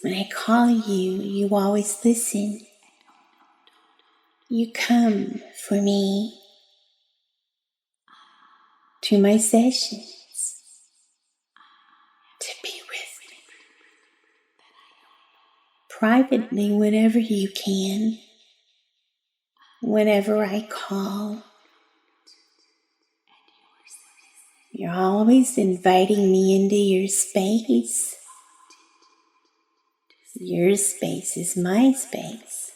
When I call you, you always listen. You come for me to my sessions to be with me privately whenever you can, whenever I call. You're always inviting me into your space. Your space is my space.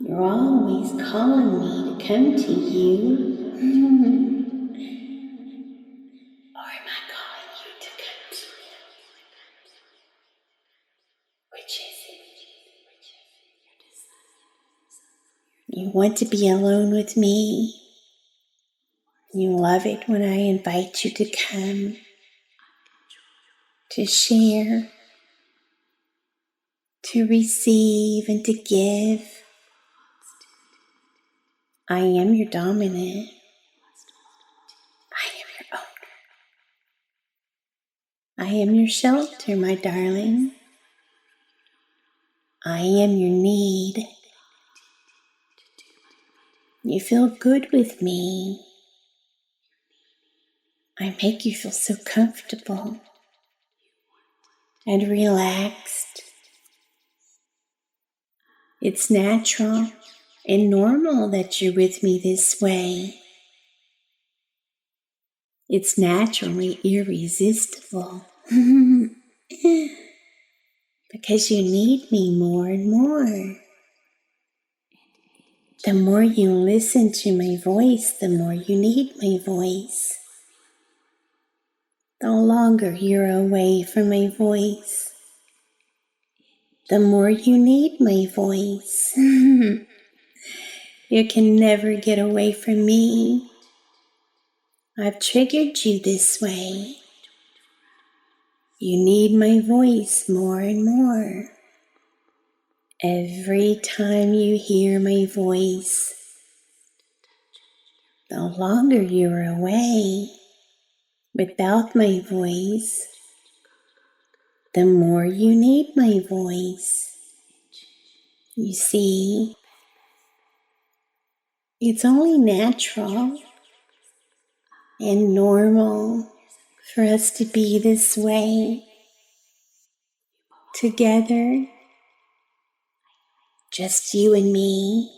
You're always calling me to come to you. Or am I calling you to come to me? Which is it? You want to be alone with me. You love it when I invite you to come, to share, to receive, and to give. I am your dominant. I am your owner. I am your shelter, my darling. I am your need. You feel good with me. I make you feel so comfortable and relaxed. It's natural and normal that you're with me this way. It's naturally irresistible because you need me more and more. The more you listen to my voice, the more you need my voice. The longer you're away from my voice, the more you need my voice. You can never get away from me. I've triggered you this way. You need my voice more and more. Every time you hear my voice, the longer you're away without my voice, the more you need my voice. You see, it's only natural and normal for us to be this way, together, just you and me.